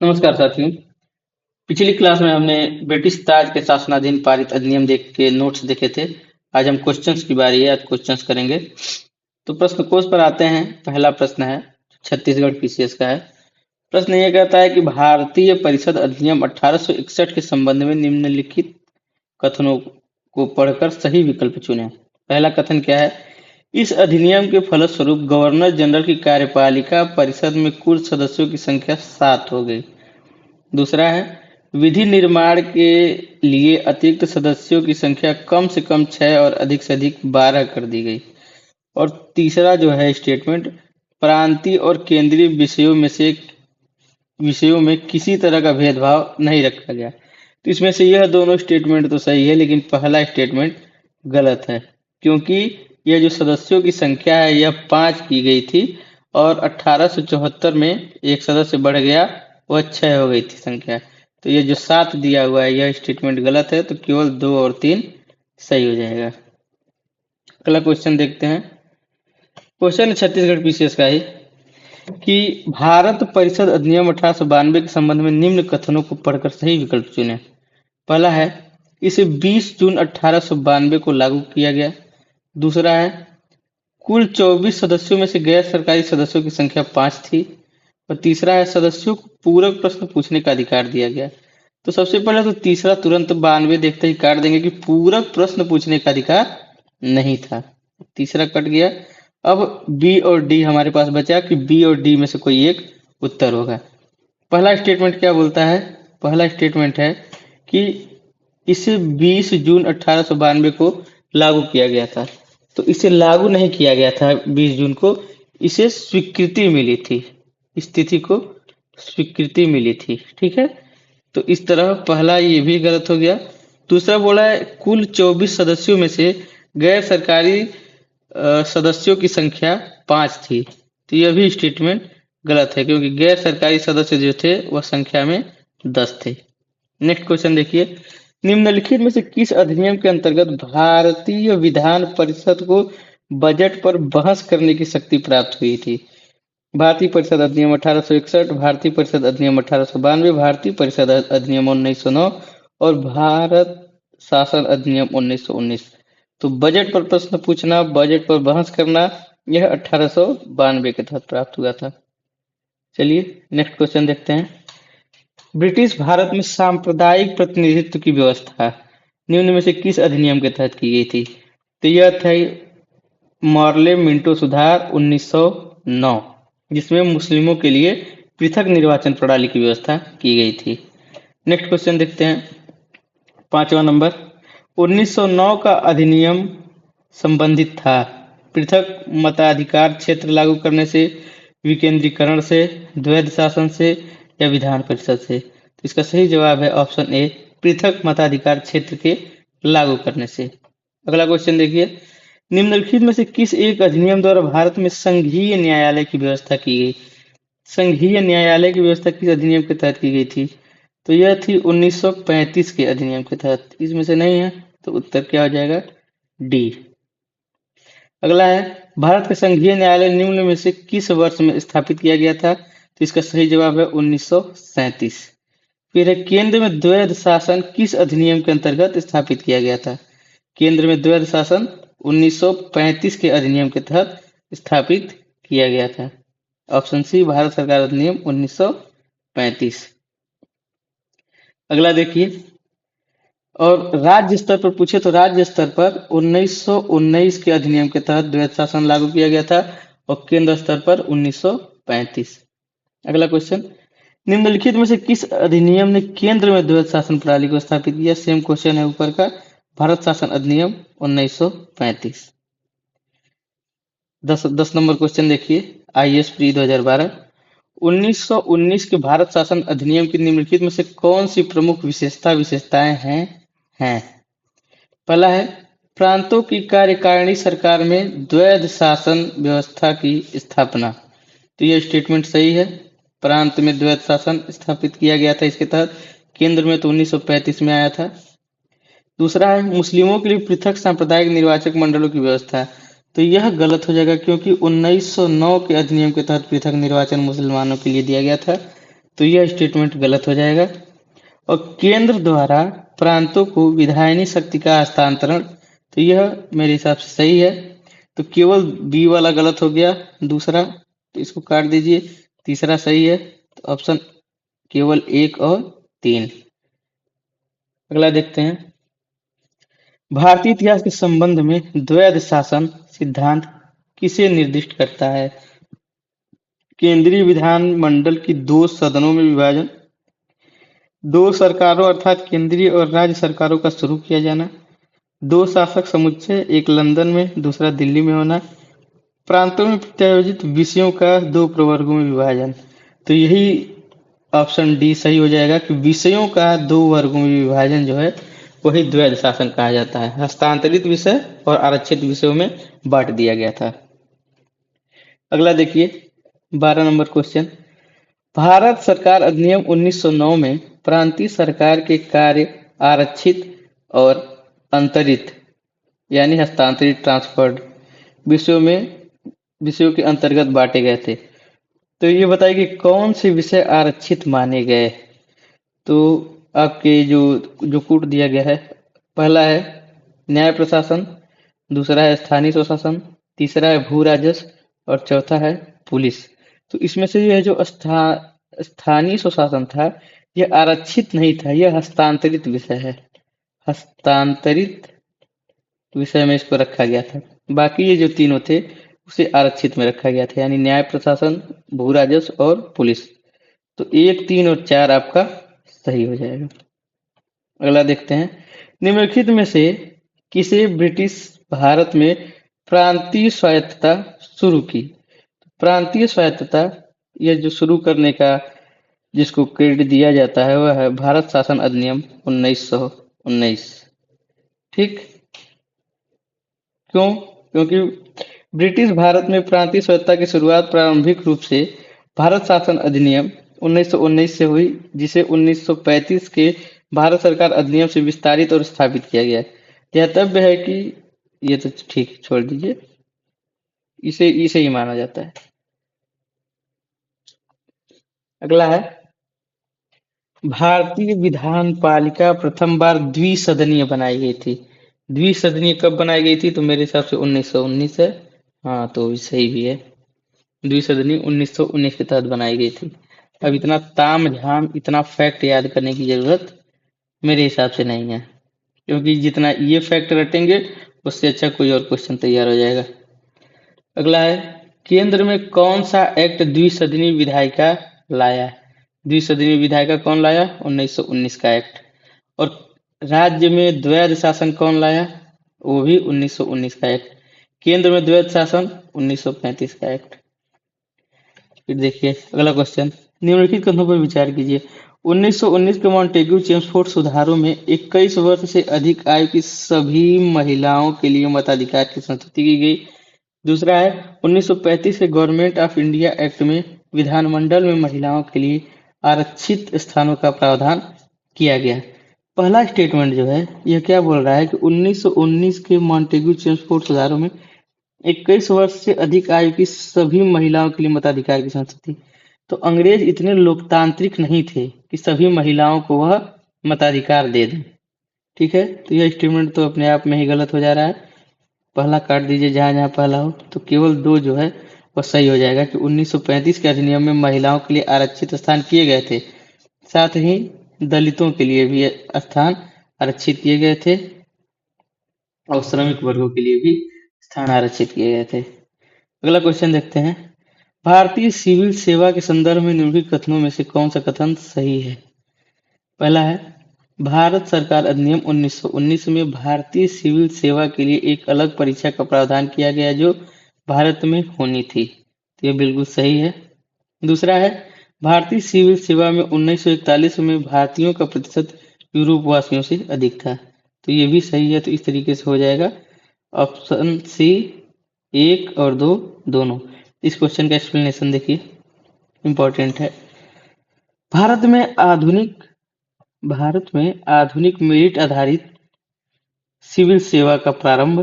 नमस्कार साथियों। पिछली क्लास में हमने ब्रिटिश ताज के शासनाधीन पारित अधिनियम देख के नोट्स देखे थे। आज हम क्वेश्चंस की बारी है, आज क्वेश्चंस करेंगे। तो प्रश्न कोश पर आते हैं। पहला प्रश्न है, छत्तीसगढ़ पीसीएस का है। प्रश्न ये कहता है कि भारतीय परिषद अधिनियम 1861 के संबंध में निम्नलिखित कथनों को पढ़कर सही विकल्प चुनें। पहला कथन क्या है? इस अधिनियम के फलस्वरूप गवर्नर जनरल की कार्यपालिका परिषद में कुल सदस्यों की संख्या 7 हो गई। दूसरा है, विधि निर्माण के लिए अतिरिक्त सदस्यों की संख्या कम से कम 6 और अधिक से अधिक 12 कर दी गई। और तीसरा जो है स्टेटमेंट, प्रांतीय और केंद्रीय विषयों में किसी तरह का भेदभाव नहीं रखा गया। तो इसमें से यह दोनों स्टेटमेंट तो सही है, लेकिन पहला स्टेटमेंट गलत है, क्योंकि यह जो सदस्यों की संख्या है यह 5 की गई थी और 1874 में एक सदस्य बढ़ गया, वह 6 हो गई थी संख्या। तो ये जो 7 दिया हुआ है यह स्टेटमेंट गलत है, तो केवल 2 और 3 सही हो जाएगा। अगला क्वेश्चन देखते हैं। क्वेश्चन छत्तीसगढ़ पीसीएस का ही कि भारत परिषद अधिनियम 1892 के संबंध में निम्न कथनों को पढ़कर सही विकल्प चुनें। पहला है, इसे 20 जून 1892 को लागू किया गया। दूसरा है, कुल 24 सदस्यों में से गैर सरकारी सदस्यों की संख्या 5 थी। और तीसरा है, सदस्यों को पूरक प्रश्न पूछने का अधिकार दिया गया। तो सबसे पहले तो तीसरा तुरंत 92 देखते ही काट देंगे कि पूरक प्रश्न पूछने का अधिकार नहीं था। तीसरा कट गया। अब बी और डी हमारे पास बचा कि बी और डी में से कोई एक उत्तर होगा। पहला स्टेटमेंट क्या बोलता है? पहला स्टेटमेंट है कि इसे 20 जून 1892 को लागू किया गया था। तो इसे लागू नहीं किया गया था 20 जून को, इसे स्वीकृति मिली थी, स्थिति को स्वीकृति मिली थी। ठीक है, तो इस तरह पहला ये भी गलत हो गया। दूसरा बोला है कुल 24 सदस्यों में से गैर सरकारी सदस्यों की संख्या 5 थी। तो यह भी स्टेटमेंट गलत है, क्योंकि गैर सरकारी सदस्य जो थे वह संख्या में 10 थे। नेक्स्ट क्वेश्चन देखिए, निम्नलिखित में से किस अधिनियम के अंतर्गत भारतीय विधान परिषद को बजट पर बहस करने की शक्ति प्राप्त हुई थी? भारतीय परिषद अधिनियम 1861, भारतीय परिषद अधिनियम 1892, भारतीय परिषद अधिनियम 1909 और भारत शासन अधिनियम 1919। तो बजट पर प्रश्न पूछना, बजट पर बहस करना, यह 1892 के तहत प्राप्त हुआ था। चलिए नेक्स्ट क्वेश्चन देखते हैं। ब्रिटिश भारत में सांप्रदायिक प्रतिनिधित्व की व्यवस्था निम्न में से किस अधिनियम के तहत की गई थी? तो यह था मॉर्ले मिंटो सुधार 1909, जिसमें मुस्लिमों के लिए पृथक निर्वाचन प्रणाली की व्यवस्था की गई थी। नेक्स्ट क्वेश्चन देखते हैं, 5वां नंबर। 1909 का अधिनियम संबंधित था पृथक मताधिकार क्षेत्र लागू करने से, विकेंद्रीकरण से, द्वैध शासन से या विधान परिषद से? तो इसका सही जवाब है ऑप्शन ए, पृथक मताधिकार क्षेत्र के लागू करने से। अगला क्वेश्चन देखिए, निम्नलिखित में से किस एक अधिनियम द्वारा भारत में संघीय न्यायालय की व्यवस्था की गई? संघीय न्यायालय की व्यवस्था किस अधिनियम के तहत की गई थी? तो यह थी 1935 के अधिनियम के तहत। इसमें से नहीं है, तो उत्तर क्या हो जाएगा? डी। अगला है, भारत का संघीय न्यायालय निम्न में से किस वर्ष में स्थापित किया गया था? तो इसका सही जवाब है 1937। फिर है, केंद्र में द्वैध शासन किस अधिनियम के अंतर्गत स्थापित किया गया था? केंद्र में द्वैध शासन 1935 के अधिनियम के तहत स्थापित किया गया था। ऑप्शन सी, भारत सरकार अधिनियम 1935। अगला देखिए, और राज्य स्तर पर पूछे तो राज्य स्तर पर 1919 के अधिनियम के तहत द्वैध शासन लागू किया गया था और केंद्र स्तर पर 1935। अगला क्वेश्चन, निम्नलिखित में से किस अधिनियम ने केंद्र में द्वैध शासन प्रणाली को स्थापित किया? सेम क्वेश्चन है ऊपर का, भारत शासन अधिनियम 1935। 10 नंबर क्वेश्चन देखिए, आईएएस प्री 2012। 1919 के भारत शासन अधिनियम की निम्नलिखित में से कौन सी प्रमुख विशेषताएं हैं? पहला है, प्रांतों की कार्यकारिणी सरकार में द्वैध शासन व्यवस्था की स्थापना। तो यह स्टेटमेंट सही है, प्रांत में द्वैध शासन स्थापित किया गया था इसके तहत। केंद्र में तो 1935 में आया था। दूसरा है, मुस्लिमों के लिए पृथक सांप्रदायिक निर्वाचक मंडलों की व्यवस्था। तो यह गलत हो जाएगा, क्योंकि 1909 के अधिनियम के तहत पृथक निर्वाचन मुसलमानों के लिए दिया गया था। तो यह स्टेटमेंट गलत हो जाएगा। और केंद्र द्वारा प्रांतों को विधायनी शक्ति का हस्तांतरण, तो यह मेरे हिसाब से सही है। तो केवल बी वाला गलत हो गया, दूसरा, तो इसको काट दीजिए। तीसरा सही है, तो ऑप्शन केवल 1 और 3। अगला देखते हैं। भारतीय इतिहास के संबंध में द्वैध शासन सिद्धांत किसे निर्दिष्ट करता है? केंद्रीय विधानमंडल की 2 सदनों में विभाजन, 2 सरकारों अर्थात केंद्रीय और राज्य सरकारों का शुरू किया जाना, 2 शासक समुच्चय, एक लंदन में दूसरा दिल्ली में होना, प्रांतों में प्रत्यायोजित विषयों का 2 प्रवर्गों में विभाजन। तो यही ऑप्शन डी सही हो जाएगा कि विषयों का 2 वर्गों में विभाजन जो है वही द्वैध शासन कहा जाता है। हस्तांतरित विषय और आरक्षित विषयों में बांट दिया गया था। अगला देखिए 12 नंबर क्वेश्चन। भारत सरकार अधिनियम 1909 में प्रांतीय सरकार के कार्य आरक्षित और अंतरित यानी हस्तांतरित ट्रांसफर्ड विषयों के अंतर्गत बांटे गए थे। तो ये बताइए कि कौन से विषय आरक्षित माने गए। तो आपके जो कूट दिया गया है, पहला है न्याय प्रशासन, दूसरा है स्थानीय स्वशासन, तीसरा है भू राजस्व और चौथा है पुलिस। तो इसमें से यह जो स्थानीय स्वशासन था यह आरक्षित नहीं था, यह हस्तांतरित विषय है। हस्तांतरित विषय में इसको रखा गया था। बाकी ये जो तीनों थे उसे आरक्षित में रखा गया था, यानी न्याय प्रशासन, भू राजस्व और पुलिस। तो 1, 3 और 4 आपका सही हो जाएगा। अगला देखते हैं। निम्नलिखित में से किसे ब्रिटिश भारत में प्रांतीय स्वायत्तता शुरू की? प्रांतीय स्वायत्तता यह जो शुरू करने का जिसको क्रेडिट दिया जाता है वह है भारत शासन अधिनियम 1919। ठीक, क्यों? क्योंकि ब्रिटिश भारत में प्रांतीय स्वायत्तता की शुरुआत प्रारंभिक रूप से भारत शासन अधिनियम 1919 से हुई, जिसे 1935 के भारत सरकार अधिनियम से विस्तारित और स्थापित किया गया। ध्यातव्य है कि ये तो ठीक छोड़ दीजिए, इसे ही माना जाता है। अगला है भारतीय विधान पालिका प्रथम बार द्विसदनीय बनाई गई थी। द्विसदनीय कब बनाई गई थी? तो मेरे हिसाब से 1919 है। हाँ, तो सही भी है। द्विसदनीय 1919 के तहत बनाई गई थी। अब इतना ताम झाम इतना फैक्ट याद करने की जरूरत मेरे हिसाब से नहीं है, क्योंकि जितना ये फैक्ट रटेंगे उससे अच्छा कोई और क्वेश्चन तैयार हो जाएगा। अगला है केंद्र में कौन सा एक्ट द्विसदनीय विधायिका लाया? द्विसदनीय विधायिका कौन लाया? 1919 का एक्ट। और राज्य में द्वैध शासन कौन लाया? वो भी 1919 का एक्ट। केंद्र में द्वैध शासन 1935 का एक्ट। फिर देखिए अगला क्वेश्चन, निम्नलिखित कथनों पर विचार कीजिए। 1919 के मॉन्टेग्यू चेम्सफोर्ड सुधारों में 21 वर्ष से अधिक आयु की सभी महिलाओं के लिए मताधिकार की संस्तुति की गई। दूसरा है 1935 के गवर्नमेंट ऑफ इंडिया एक्ट में विधानमंडल में महिलाओं के लिए आरक्षित स्थानों का प्रावधान किया गया। पहला स्टेटमेंट जो है यह क्या बोल रहा है कि 1919 के मॉन्टेग्यू चेम्सफोर्ड सुधारों में 21 वर्ष से अधिक आयु की सभी महिलाओं के लिए मताधिकार की संस्तुति। तो अंग्रेज इतने लोकतांत्रिक नहीं थे कि सभी महिलाओं को वह मताधिकार दे दें। ठीक है, तो यह स्टेटमेंट तो अपने आप में ही गलत हो जा रहा है। पहला काट दीजिए जहां जहां पहला हो, तो केवल 2 जो है वह सही हो जाएगा कि 1935 के अधिनियम में महिलाओं के लिए आरक्षित स्थान किए गए थे, साथ ही दलितों के लिए भी स्थान आरक्षित किए गए थे और श्रमिक वर्गों के लिए भी स्थान आरक्षित किए गए थे। अगला क्वेश्चन देखते हैं। भारतीय सिविल सेवा के संदर्भ में निम्नलिखित कथनों में से कौन सा कथन सही है? पहला है भारत सरकार अधिनियम 1919 में भारतीय सिविल सेवा के लिए एक अलग परीक्षा का प्रावधान किया गया जो भारत में होनी थी। तो यह बिल्कुल सही है। दूसरा है भारतीय सिविल सेवा में 1941 में भारतीयों का प्रतिशत यूरोप वासियों से अधिक था। तो ये भी सही है। तो इस तरीके से हो जाएगा ऑप्शन सी 1 और 2 दोनों। इस क्वेश्चन का एक्सप्लेनेशन देखिए, इंपॉर्टेंट है। भारत में आधुनिक मेरिट आधारित सिविल सेवा का प्रारंभ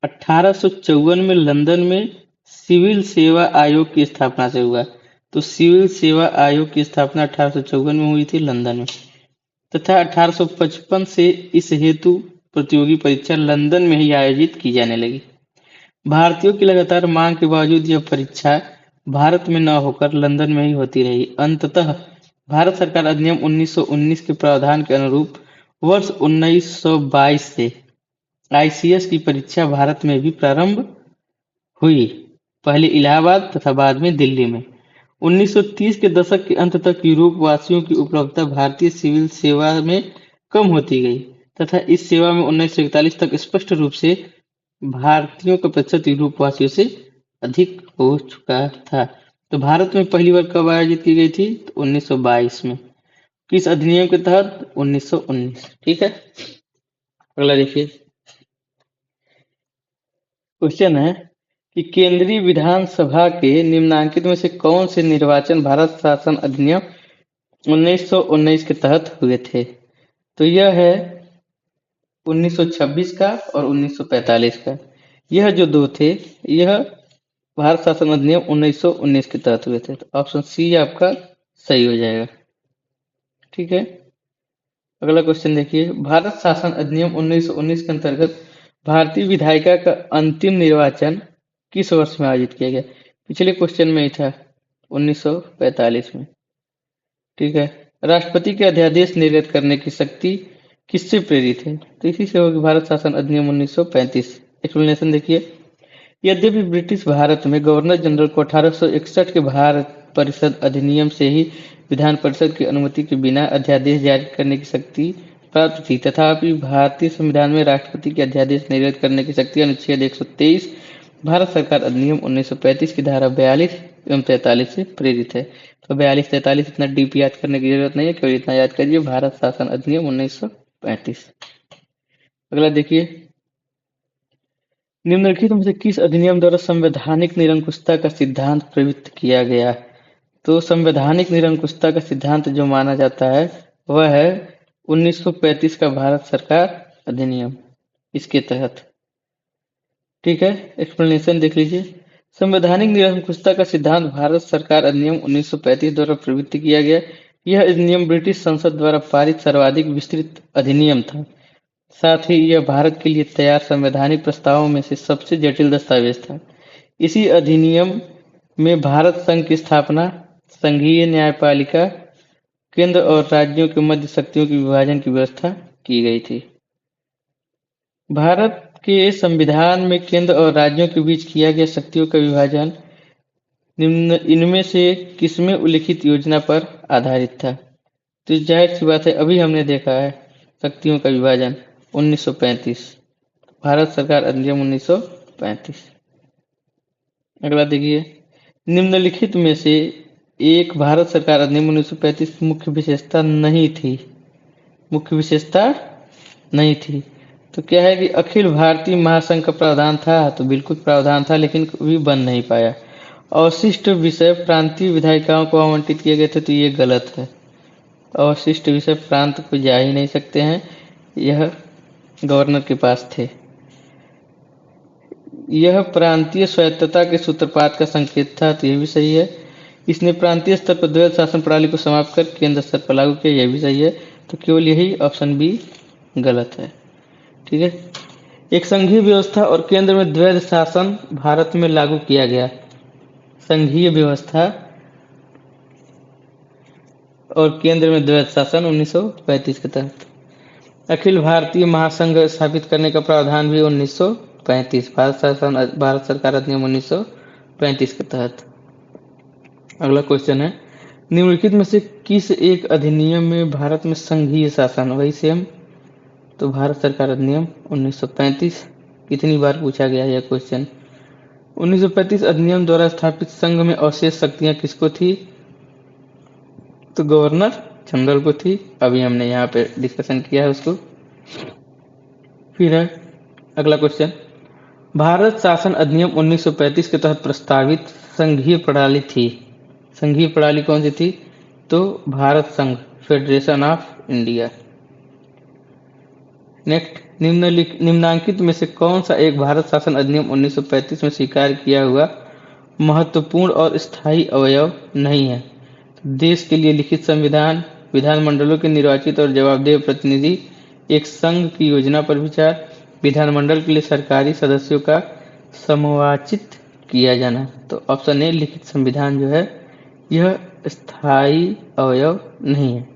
1854 में लंदन में सिविल सेवा आयोग की स्थापना से हुआ। तो सिविल सेवा आयोग की स्थापना 1854 में हुई थी लंदन में, तथा 1855 से इस हेतु प्रतियोगी परीक्षा लंदन में ही आयोजित की जाने लगी। भारतीयों की लगातार मांग के बावजूद यह परीक्षा भारत में न होकर लंदन में ही होती रही। अंततः भारत सरकार अधिनियम 1919 के प्रावधान के अनुरूप वर्ष 1922 से आईसीएस की परीक्षा भारत में भी प्रारंभ हुई, पहले इलाहाबाद तथा बाद में दिल्ली में। 1930 के दशक के अंत तक यूरोप वासियों की उपलब्धता भारतीय सिविल सेवा में कम होती गई तथा इस सेवा में 1941 तक स्पष्ट रूप से भारतीयों का प्रतिशत यूरोप वासियों से अधिक हो चुका था। तो भारत में पहली बार कब आयोजित की गई थी? तो 1922 में। किस अधिनियम के तहत? 1919। ठीक है, अगला देखिए, क्वेश्चन है कि केंद्रीय विधानसभा के निम्नलिखित में से कौन से निर्वाचन भारत शासन अधिनियम 1919 के तहत हुए थे? तो यह है 1926 का और 1945 का। यह जो दो थे, यह भारत शासन अधिनियम 1919 के तहत हुए थे। तो ऑप्शन सी आपका सही हो जाएगा। ठीक है, अगला क्वेश्चन देखिए, भारत शासन अधिनियम 1919 के अंतर्गत भारतीय विधायिका का अंतिम निर्वाचन किस वर्ष में आयोजित किया गया? पिछले क्वेश्चन में ही था 1945 में। ठीक है, राष्ट्रपति के अध्यादेश निर्गत करने की शक्ति किससे प्रेरित है? तो इसी से होगी भारत शासन अधिनियम 1935। एक्सप्लेनेशन देखिए, यद्यपि ब्रिटिश भारत में गवर्नर जनरल को 1861 के भारत परिषद अधिनियम से ही विधान परिषद की अनुमति के बिना अध्यादेश जारी करने की शक्ति प्राप्त थी, तथापि भारतीय संविधान में राष्ट्रपति के अध्यादेश निर्गत करने की शक्ति अनुच्छेद 123 भारत सरकार अधिनियम 1935 की धारा 42 एवं 43 से प्रेरित है। तो 42-43 इतना डीप याद करने की जरूरत नहीं है, केवल इतना याद करिए, भारत शासन अधिनियम 1935। अगला देखिए, निम्नलिखित में से किस अधिनियम द्वारा संवैधानिक निरंकुशता का सिद्धांत प्रवृत्त किया गया? तो संवैधानिक निरंकुशता का सिद्धांत जो माना जाता है वह है 1935 का भारत सरकार अधिनियम, इसके तहत। ठीक है, एक्सप्लेनेशन देख लीजिए, संवैधानिक निरंकुशता का सिद्धांत भारत सरकार अधिनियम 1935 द्वारा प्रवृत्त किया गया। यह अधिनियम ब्रिटिश संसद द्वारा पारित सर्वाधिक विस्तृत अधिनियम था। साथ ही यह भारत के लिए तैयार संवैधानिक प्रस्तावों में से सबसे जटिल दस्तावेज था। इसी अधिनियम में भारत संघ की स्थापना, संघीय न्यायपालिका, केंद्र और राज्यों के मध्य शक्तियों के विभाजन की व्यवस्था की गई थी। भारत के संविधान में केंद्र और राज्यों के बीच किया गया शक्तियों का विभाजन इनमें से किसमें उल्लिखित योजना पर आधारित था? तो जाहिर सी बात है, अभी हमने देखा है शक्तियों का विभाजन 1935, भारत सरकार अधिनियम 1935। अगला देखिए, निम्नलिखित में से एक भारत सरकार अधिनियम 1935 की मुख्य विशेषता नहीं थी। मुख्य विशेषता नहीं थी तो क्या है कि अखिल भारतीय महासंघ का प्रावधान था, तो बिल्कुल प्रावधान था, लेकिन कभी बन नहीं पाया। अवशिष्ट विषय प्रांतीय विधायिकाओं को आवंटित किए गए थे, तो ये गलत है। अवशिष्ट विषय प्रांत को जा ही नहीं सकते हैं, यह गवर्नर के पास थे। यह प्रांतीय स्वायत्तता के सूत्रपात का संकेत था, तो यह भी सही है। इसने प्रांतीय स्तर पर द्वैध शासन प्रणाली को समाप्त कर केंद्र स्तर पर लागू किया, यह भी सही है। तो केवल यही ऑप्शन बी गलत है। ठीक है, एक संघीय व्यवस्था और केंद्र में द्वैध शासन भारत में लागू किया गया। संघीय व्यवस्था और केंद्र में द्वैध शासन 1935 के तहत। अखिल भारतीय महासंघ स्थापित करने का प्रावधान भी 1935, भारत सरकार अधिनियम 1935 के तहत। अगला क्वेश्चन है, निम्नलिखित में से किस एक अधिनियम में भारत में संघीय शासन? वही सेम, तो भारत सरकार अधिनियम 1935। कितनी बार पूछा गया यह क्वेश्चन। 1935 अधिनियम द्वारा स्थापित संघ में अवशेष शक्तियां किसको थी? तो गवर्नर जनरल को थी। अभी हमने यहाँ पे डिस्कशन किया है उसको। फिर है अगला क्वेश्चन, भारत शासन अधिनियम 1935 के तहत प्रस्तावित संघीय प्रणाली थी। संघीय प्रणाली कौन सी थी? तो भारत संघ, फेडरेशन ऑफ इंडिया। नेक्स्ट, निम्नलिखित में से कौन सा एक भारत शासन अधिनियम 1935 में स्वीकार किया हुआ महत्वपूर्ण और स्थायी अवयव नहीं है। देश के लिए लिखित संविधान, विधानमंडलों के निर्वाचित और जवाबदेह प्रतिनिधि, एक संघ की योजना पर विचार, विधानमंडल के लिए सरकारी सदस्यों का समायोजित किया जाना। तो ऑप्शन ए लिखित संविधान जो है यह स्थायी अवयव नहीं है।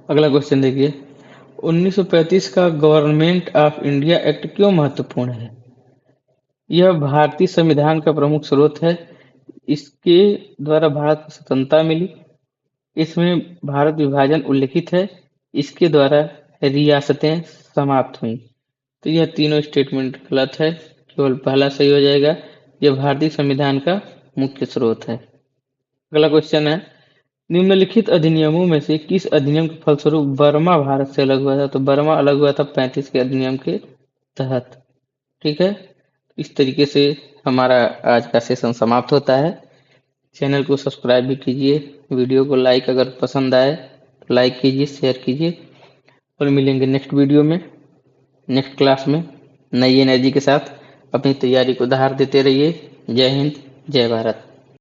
अगला क्वेश्चन देखिए, 1935 का गवर्नमेंट ऑफ इंडिया एक्ट क्यों महत्वपूर्ण है? यह भारतीय संविधान का प्रमुख स्रोत है। इसके द्वारा भारत को स्वतंत्रता मिली। इसमें भारत विभाजन उल्लिखित है। इसके द्वारा रियासतें समाप्त हुई। तो यह तीनों स्टेटमेंट गलत है, केवल पहला सही हो जाएगा। यह भारतीय संविधान का मुख्य स्रोत है। अगला क्वेश्चन है, निम्नलिखित अधिनियमों में से किस अधिनियम के फलस्वरूप बर्मा भारत से अलग हुआ था? तो बर्मा अलग हुआ था 35 के अधिनियम के तहत। ठीक है, इस तरीके से हमारा आज का सेशन समाप्त होता है। चैनल को सब्सक्राइब भी कीजिए, वीडियो को लाइक अगर पसंद आए तो लाइक कीजिए, शेयर कीजिए और मिलेंगे नेक्स्ट वीडियो में, नेक्स्ट क्लास में नई एनर्जी के साथ। अपनी तैयारी को धार देते रहिए। जय हिंद, जय भारत।